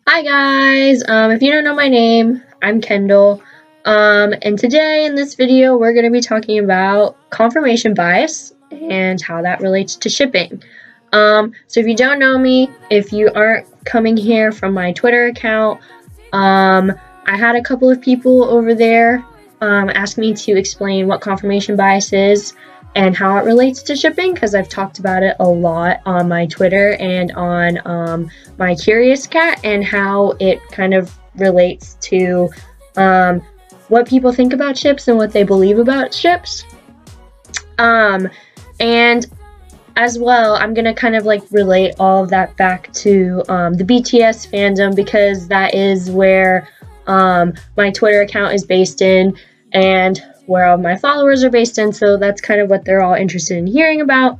Hi guys, if you don't know my name, I'm Kendall, and today in this video we're going to be talking about confirmation bias and how that relates to shipping. So if you don't know me, if you aren't coming here from my Twitter account, I had a couple of people over there ask me to explain what confirmation bias is and how it relates to shipping, because I've talked about it a lot on my Twitter and on my Curious Cat, and how it kind of relates to what people think about ships and what they believe about ships. And as well, I'm gonna kind of like relate all of that back to the BTS fandom, because that is where my Twitter account is based in and where all my followers are based in, so that's kind of what they're all interested in hearing about.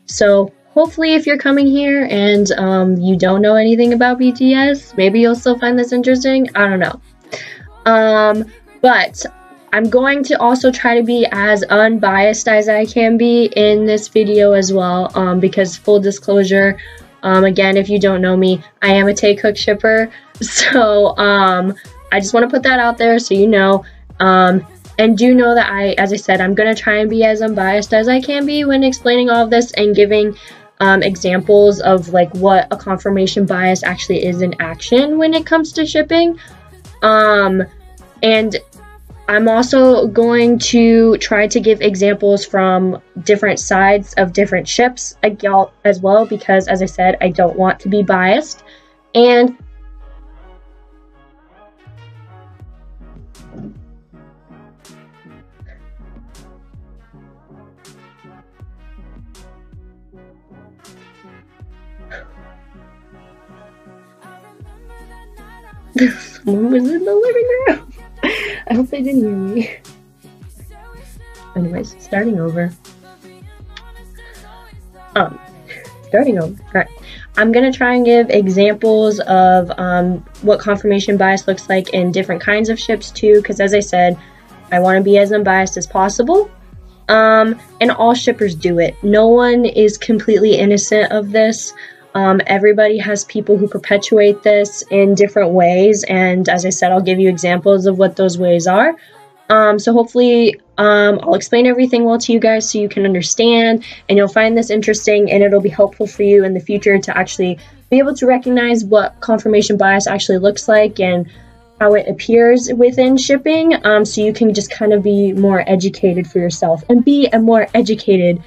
So hopefully if you're coming here and you don't know anything about BTS, maybe you'll still find this interesting. I don't know. But I'm going to also try to be as unbiased as I can be in this video as well, because full disclosure, again, if you don't know me, I am a Taekook shipper, so I just want to put that out there so you know. And do know that as I said, I'm going to try and be as unbiased as I can be when explaining all of this and giving examples of like what a confirmation bias actually is in action when it comes to shipping. And I'm also going to try to give examples from different sides of different ships as well, because as I said, I don't want to be biased. And someone was in the living room. I hope they didn't hear me. Anyways, starting over. Alright. I'm gonna try and give examples of what confirmation bias looks like in different kinds of ships too, because as I said, I want to be as unbiased as possible. And all shippers do it. No one is completely innocent of this. Everybody has people who perpetuate this in different ways, and as I said, I'll give you examples of what those ways are. So hopefully I'll explain everything well to you guys so you can understand, and you'll find this interesting, and it'll be helpful for you in the future to actually be able to recognize what confirmation bias actually looks like and how it appears within shipping, so you can just kind of be more educated for yourself and be a more educated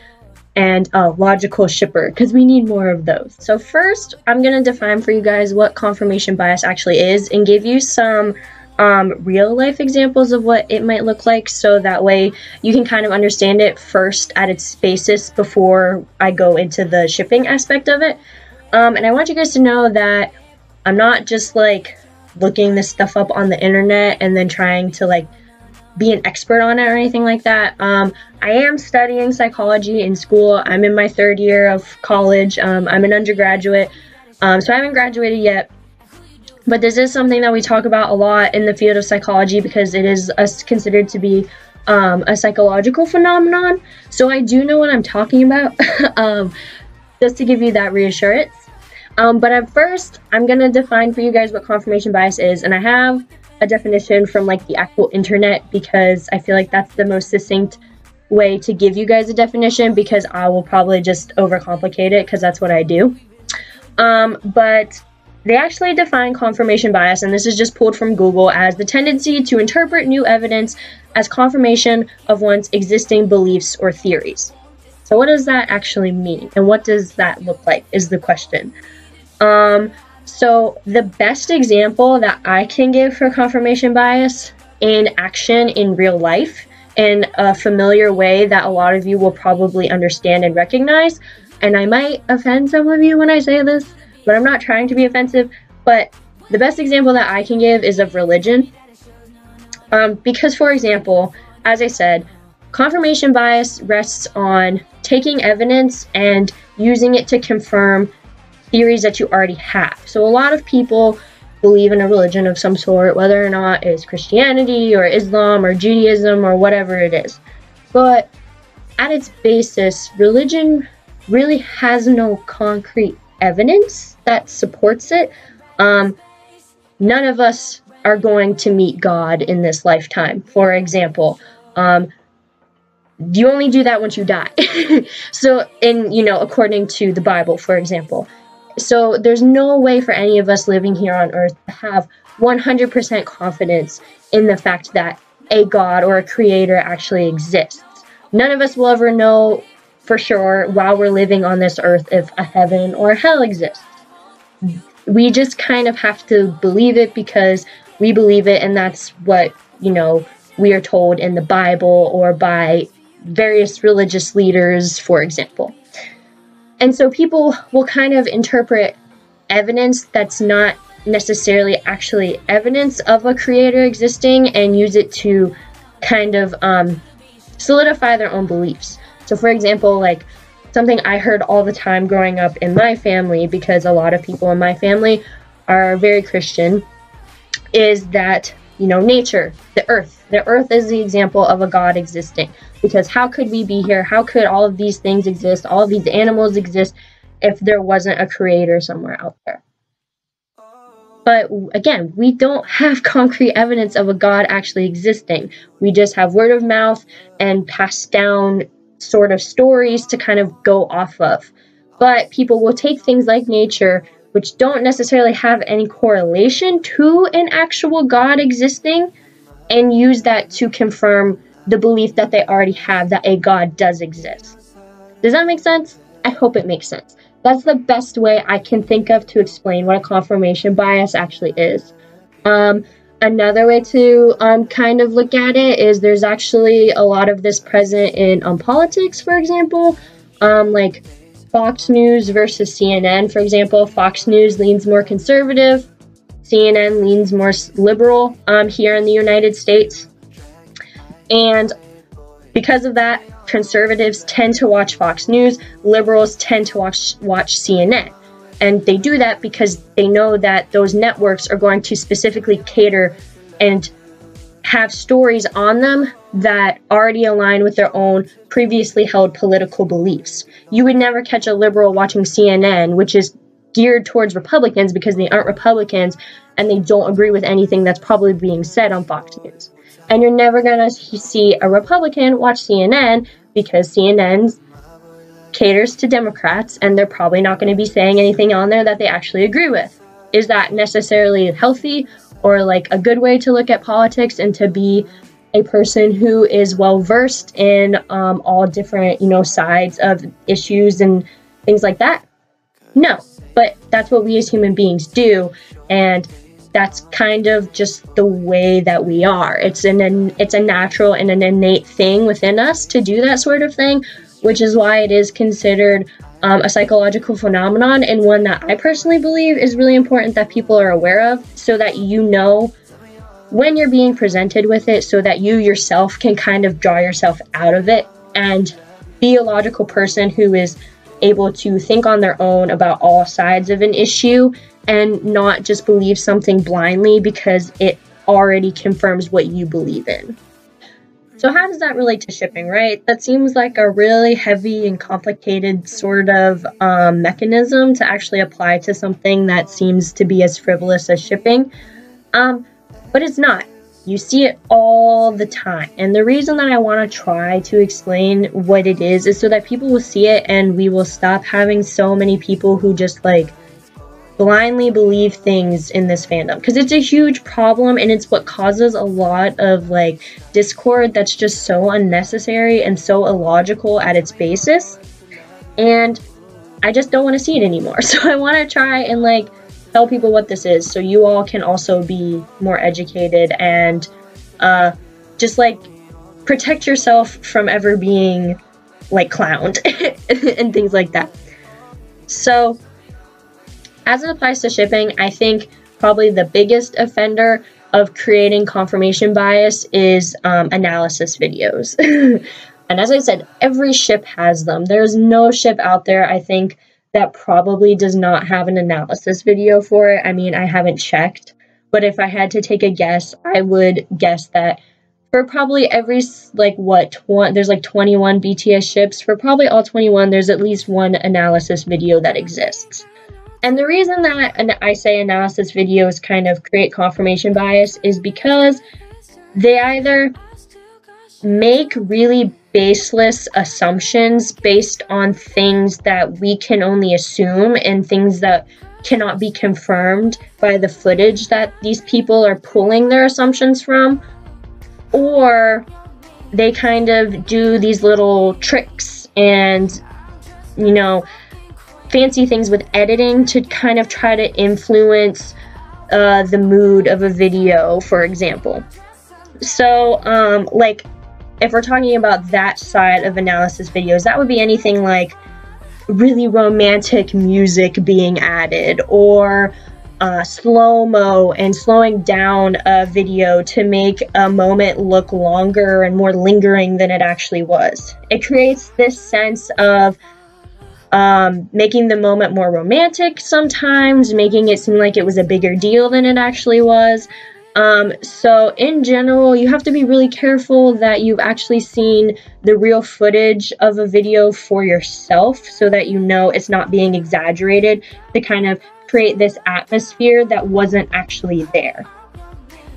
and a logical shipper, because we need more of those. So first, I'm going to define for you guys what confirmation bias actually is and give you some real life examples of what it might look like, so that way you can kind of understand it first at its basis before I go into the shipping aspect of it. And I want you guys to know that I'm not just like looking this stuff up on the internet and then trying to like be an expert on it or anything like that. I am studying psychology in school. I'm in my third year of college. I'm an undergraduate, so I haven't graduated yet. But this is something that we talk about a lot in the field of psychology, because it is considered to be a psychological phenomenon. So I do know what I'm talking about, just to give you that reassurance. But at first, I'm going to define for you guys what confirmation bias is, and I have a definition from like the actual internet, because I feel like that's the most succinct way to give you guys a definition, because I will probably just overcomplicate it, because that's what I do. But they actually define confirmation bias, and this is just pulled from Google, as the tendency to interpret new evidence as confirmation of one's existing beliefs or theories. So what does that actually mean, and what does that look like is the question. So the best example that I can give for confirmation bias in action in real life, in a familiar way that a lot of you will probably understand and recognize, and I might offend some of you when I say this, but I'm not trying to be offensive, but the best example that I can give is of religion. Because, for example, as I said, confirmation bias rests on taking evidence and using it to confirm theories that you already have. So a lot of people believe in a religion of some sort, whether or not it's Christianity or Islam or Judaism or whatever it is. But at its basis, religion really has no concrete evidence that supports it, None of us are going to meet God in this lifetime, for example. You only do that once you die. So, according to the Bible, for example. So there's no way for any of us living here on earth to have 100% confidence in the fact that a God or a creator actually exists. None of us will ever know for sure while we're living on this earth if a heaven or a hell exists. We just kind of have to believe it because we believe it, and that's what, we are told in the Bible or by various religious leaders, for example. And so people will kind of interpret evidence that's not necessarily actually evidence of a creator existing and use it to kind of solidify their own beliefs. So for example, like something I heard all the time growing up in my family, because a lot of people in my family are very Christian, is that, nature, the earth is the example of a God existing. Because how could we be here? How could all of these things exist, all of these animals exist, if there wasn't a creator somewhere out there? But again, we don't have concrete evidence of a God actually existing. We just have word of mouth and passed down sort of stories to kind of go off of. But people will take things like nature, which don't necessarily have any correlation to an actual God existing, and use that to confirm the belief that they already have that a God does exist. Does that make sense? I hope it makes sense. That's the best way I can think of to explain what a confirmation bias actually is. Another way to kind of look at it is there's actually a lot of this present in politics, for example, like Fox News versus CNN, for example. Fox News leans more conservative. CNN leans more liberal here in the United States. And because of that, conservatives tend to watch Fox News, liberals tend to watch CNN. And they do that because they know that those networks are going to specifically cater and have stories on them that already align with their own previously held political beliefs. You would never catch a liberal watching CNN, which is geared towards Republicans because they aren't Republicans and they don't agree with anything that's probably being said on Fox News. And you're never going to see a Republican watch CNN because CNN caters to Democrats and they're probably not going to be saying anything on there that they actually agree with. Is that necessarily healthy or like a good way to look at politics and to be a person who is well versed in all different, sides of issues and things like that? No, but that's what we as human beings do, and that's kind of just the way that we are. It's a natural and an innate thing within us to do that sort of thing, which is why it is considered a psychological phenomenon, and one that I personally believe is really important that people are aware of, so that you know when you're being presented with it, so that you yourself can kind of draw yourself out of it and be a logical person who is able to think on their own about all sides of an issue and not just believe something blindly because it already confirms what you believe in. So how does that relate to shipping, right? That seems like a really heavy and complicated sort of mechanism to actually apply to something that seems to be as frivolous as shipping. But it's not. You see it all the time. And the reason that I want to try to explain what it is so that people will see it and we will stop having so many people who just blindly believe things in this fandom, because it's a huge problem and it's what causes a lot of discord that's just so unnecessary and so illogical at its basis, and I just don't want to see it anymore. So I want to try and tell people what this is so you all can also be more educated and just protect yourself from ever being clowned and things like that. So as it applies to shipping, I think probably the biggest offender of creating confirmation bias is analysis videos. And as I said, every ship has them. There's no ship out there, I think, that probably does not have an analysis video for it. I mean, I haven't checked, but if I had to take a guess, I would guess that for probably every, there's 21 BTS ships. For probably all 21, there's at least one analysis video that exists. And the reason that I say analysis videos kind of create confirmation bias is because they either make really baseless assumptions based on things that we can only assume and things that cannot be confirmed by the footage that these people are pulling their assumptions from, or they kind of do these little tricks and, you know, fancy things with editing to kind of try to influence the mood of a video, for example. So, like, if we're talking about that side of analysis videos, that would be anything like really romantic music being added, or slow-mo and slowing down a video to make a moment look longer and more lingering than it actually was. It creates this sense of making the moment more romantic sometimes, making it seem like it was a bigger deal than it actually was. So in general, you have to be really careful that you've actually seen the real footage of a video for yourself so that you know it's not being exaggerated to kind of create this atmosphere that wasn't actually there.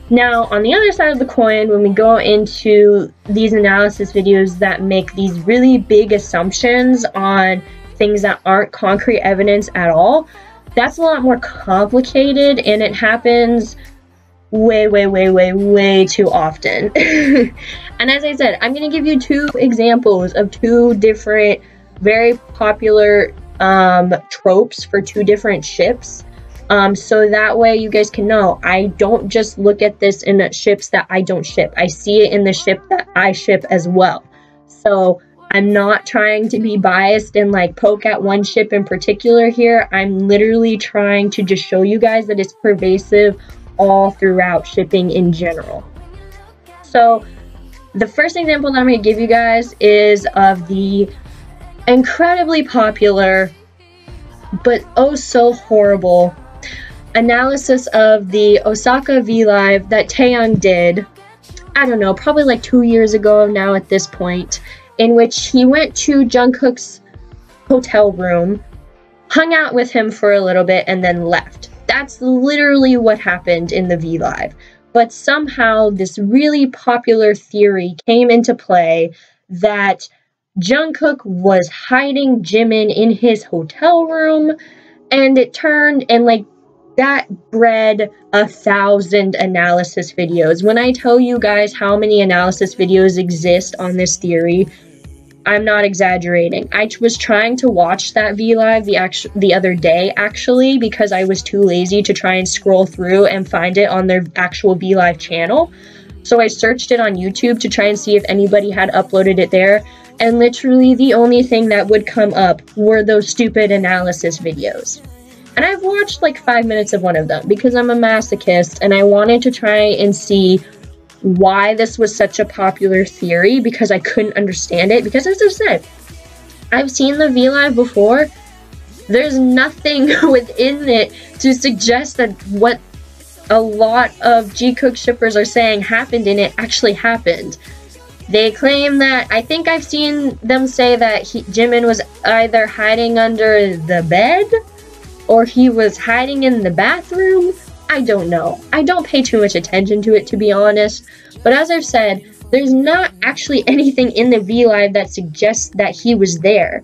Now, on the other side of the coin, when we go into these analysis videos that make these really big assumptions on things that aren't concrete evidence at all, that's a lot more complicated, and it happens way too often. And as I said, I'm going to give you two examples of two different very popular tropes for two different ships, so that way you guys can know I don't just look at this in the ships that I don't ship. I see it in the ship that I ship as well. So I'm not trying to be biased and like poke at one ship in particular here. I'm literally trying to just show you guys that it's pervasive all throughout shipping in general. So the first example that I'm going to give you guys is of the incredibly popular but oh so horrible analysis of the Osaka V Live that Taeyoung did, I don't know, probably like 2 years ago now at this point, in which he went to Jungkook's hotel room, hung out with him for a little bit, and then left. That's literally what happened in the V Live. But somehow this really popular theory came into play that Jungkook was hiding Jimin in his hotel room, and it turned, and like that bred 1,000 analysis videos. When I tell you guys how many analysis videos exist on this theory, I'm not exaggerating. I was trying to watch that V Live the other day, actually, because I was too lazy to try and scroll through and find it on their actual V Live channel. So I searched it on YouTube to try and see if anybody had uploaded it there, and literally the only thing that would come up were those stupid analysis videos. And I've watched like 5 minutes of one of them because I'm a masochist and I wanted to try and see why this was such a popular theory, because I couldn't understand it. Because as I said, I've seen the V Live before. There's nothing within it to suggest that what a lot of Jikook shippers are saying happened in it actually happened. They claim that, I think I've seen them say that Jimin was either hiding under the bed or he was hiding in the bathroom. I don't know. I don't pay too much attention to it, to be honest. But as I've said, there's not actually anything in the V Live that suggests that he was there.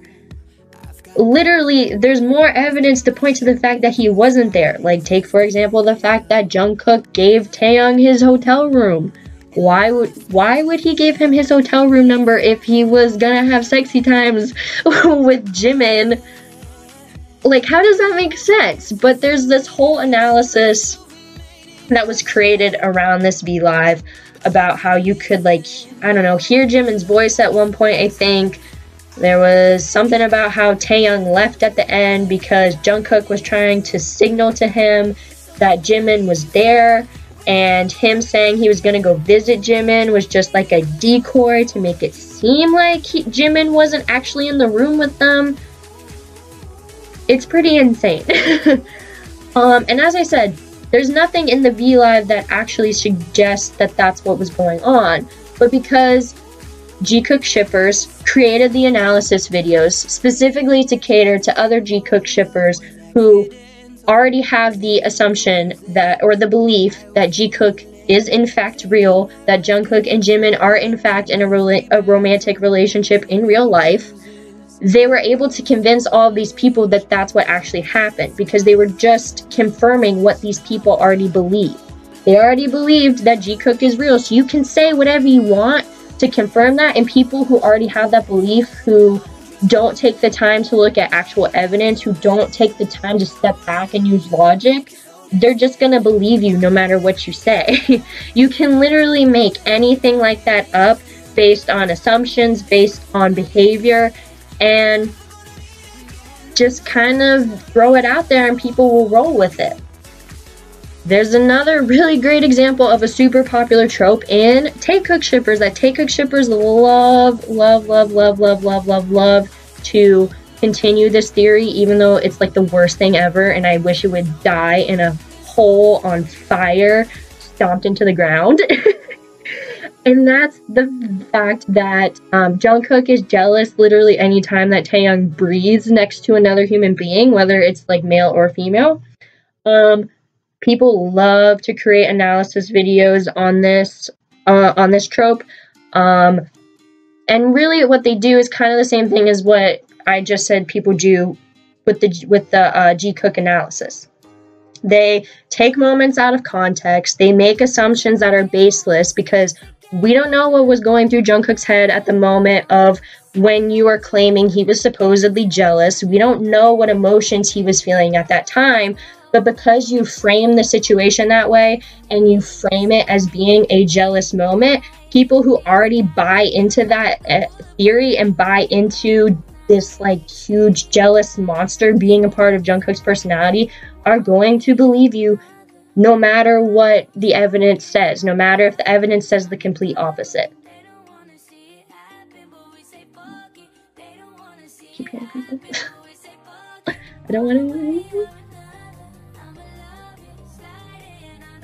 Literally, there's more evidence to point to the fact that he wasn't there. Like, take for example the fact that Jungkook gave Taeyoung his hotel room. Why would he give him his hotel room number if he was gonna have sexy times with Jimin? Like, how does that make sense? But there's this whole analysis that was created around this V Live about how you could, like, I don't know, hear Jimin's voice at one point, I think. There was something about how Taeyoung left at the end because Jungkook was trying to signal to him that Jimin was there, and him saying he was going to go visit Jimin was just like a decoy to make it seem like Jimin wasn't actually in the room with them. It's pretty insane. And as I said, there's nothing in the V Live that actually suggests that that's what was going on. But because Jikook shippers created the analysis videos specifically to cater to other Jikook shippers who already have the assumption that, or the belief that Jikook is in fact real, that Jungkook and Jimin are in fact in a romantic relationship in real life, they were able to convince all of these people that that's what actually happened, because they were just confirming what these people already believe. They already believed that Jikook is real, so you can say whatever you want to confirm that, and people who already have that belief, who don't take the time to look at actual evidence, who don't take the time to step back and use logic, they're just gonna believe you no matter what you say. You can literally make anything like that up based on assumptions, based on behavior, and just kind of throw it out there and people will roll with it. There's another really great example of a super popular trope in Taekook shippers that Taekook shippers love to continue this theory, even though it's like the worst thing ever and I wish it would die in a hole on fire, stomped into the ground. And that's the fact that Jungkook is jealous literally anytime that Taeyoung breathes next to another human being, whether it's like male or female. People love to create analysis videos on this trope. And really what they do is kind of the same thing as what I just said people do with the Jikook analysis. They take moments out of context, they make assumptions that are baseless, because we don't know what was going through Jungkook's head at the moment of when you are claiming he was supposedly jealous. We don't know what emotions he was feeling at that time, but because you frame the situation that way and you frame it as being a jealous moment, people who already buy into that theory and buy into this like huge jealous monster being a part of Jungkook's personality are going to believe you no matter what the evidence says, no matter if the evidence says the complete opposite. Keep hearing people. I don't want to.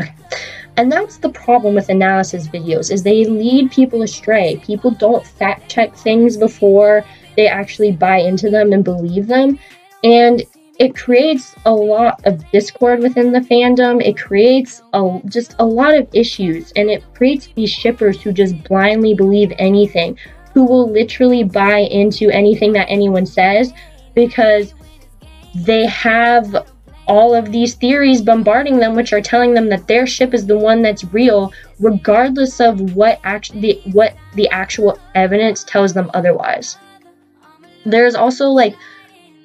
Okay. And that's the problem with analysis videos, is they lead people astray. People don't fact check things before they actually buy into them and believe them. And it creates a lot of discord within the fandom. It creates just a lot of issues, and it creates these shippers who just blindly believe anything, who will literally buy into anything that anyone says because they have all of these theories bombarding them, which are telling them that their ship is the one that's real, regardless of what the actual evidence tells them otherwise. There's also like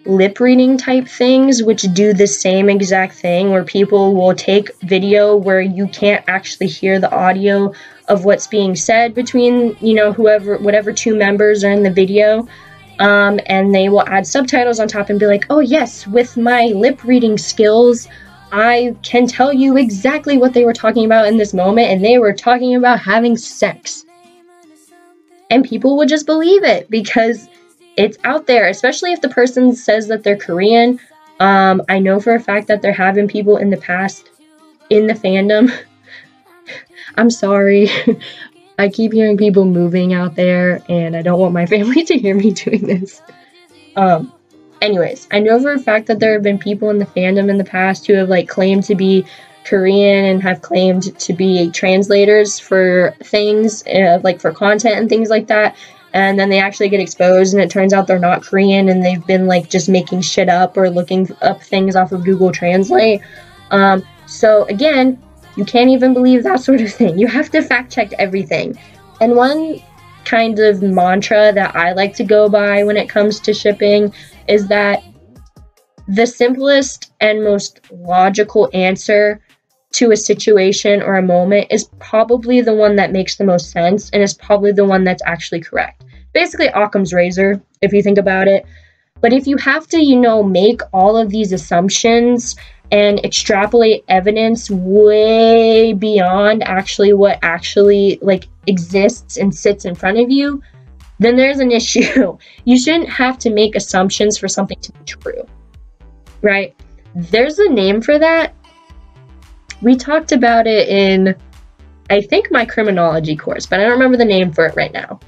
lip reading type things which do the same exact thing, where people will take video where you can't actually hear the audio of what's being said between, you know, whatever two members are in the video, and they will add subtitles on top and be like, oh yes, with my lip reading skills I can tell you exactly what they were talking about in this moment, and they were talking about having sex. And people will just believe it because it's out there, especially if the person says that they're Korean. I know for a fact that there have been people in the past in the fandom. I'm sorry. I keep hearing people moving out there, and I don't want my family to hear me doing this. Anyways, I know for a fact that there have been people in the fandom in the past who have like claimed to be Korean and have claimed to be translators for things, like for content and things like that. And then they actually get exposed and it turns out they're not Korean and they've been like just making shit up or looking up things off of Google Translate. So again, you can't even believe that sort of thing. You have to fact check everything. And one kind of mantra that I like to go by when it comes to shipping is that the simplest and most logical answer to a situation or a moment is probably the one that makes the most sense and is probably the one that's actually correct. Basically Occam's razor, if you think about it. But if you have to, you know, make all of these assumptions and extrapolate evidence way beyond actually what actually like exists and sits in front of you, then there's an issue. You shouldn't have to make assumptions for something to be true, right? There's a name for that. We talked about it in, I think, my criminology course, but I don't remember the name for it right now.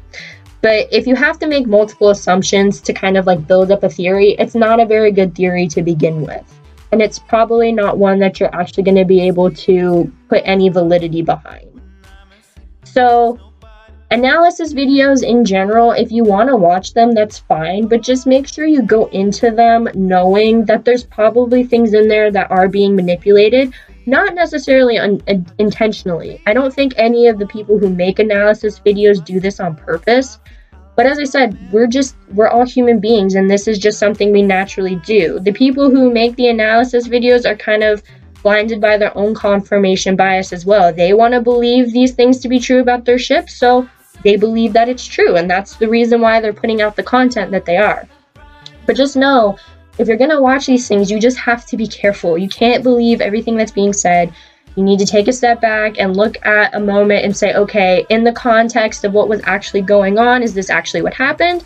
But if you have to make multiple assumptions to kind of like build up a theory, it's not a very good theory to begin with. and it's probably not one that you're actually going to be able to put any validity behind. So analysis videos in general, if you want to watch them, that's fine, but just make sure you go into them knowing that there's probably things in there that are being manipulated, not necessarily intentionally. I don't think any of the people who make analysis videos do this on purpose, but as I said, we're all human beings, and this is just something we naturally do. The people who make the analysis videos are kind of blinded by their own confirmation bias as well. They want to believe these things to be true about their ship, so they believe that it's true, and that's the reason why they're putting out the content that they are. But just know, if you're going to watch these things, you just have to be careful. You can't believe everything that's being said. You need to take a step back and look at a moment and say, okay, in the context of what was actually going on, is this actually what happened?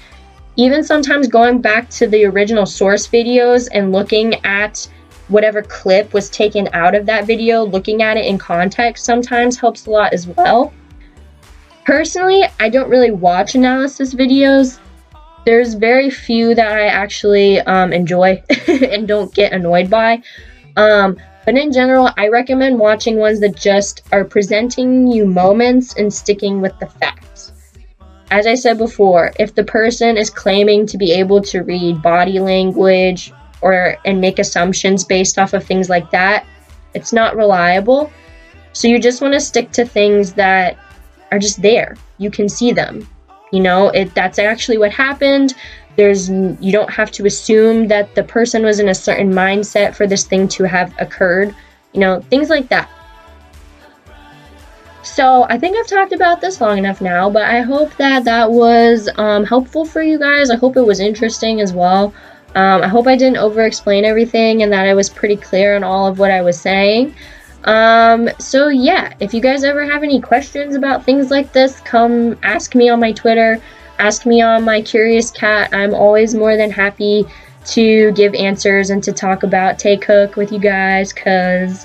Even sometimes going back to the original source videos and looking at whatever clip was taken out of that video, looking at it in context sometimes helps a lot as well. Personally, I don't really watch analysis videos. There's very few that I actually enjoy and don't get annoyed by. But in general, I recommend watching ones that just are presenting you moments and sticking with the facts. As I said before, if the person is claiming to be able to read body language and make assumptions based off of things like that, it's not reliable. So you just want to stick to things that are just there. You can see them. You know, that's actually what happened. You don't have to assume that the person was in a certain mindset for this thing to have occurred. You know, things like that. So I think I've talked about this long enough now, but I hope that was helpful for you guys. I hope it was interesting as well. I hope I didn't over-explain everything and that I was pretty clear on all of what I was saying. So yeah, if you guys ever have any questions about things like this, come ask me on my Twitter. Ask me on my Curious Cat. I'm always more than happy to give answers and to talk about Taekook with you guys, because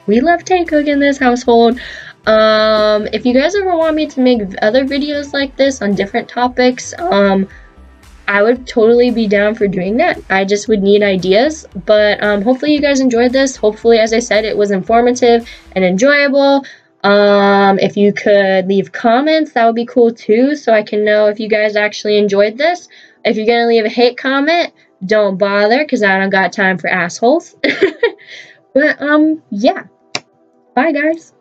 we love Taekook in this household. If you guys ever want me to make other videos like this on different topics, I would totally be down for doing that. I just would need ideas, but hopefully you guys enjoyed this. Hopefully, as I said, it was informative and enjoyable. If you could leave comments, that would be cool too, so I can know if you guys actually enjoyed this. If you're gonna leave a hate comment, don't bother, because I don't got time for assholes. But yeah, bye guys.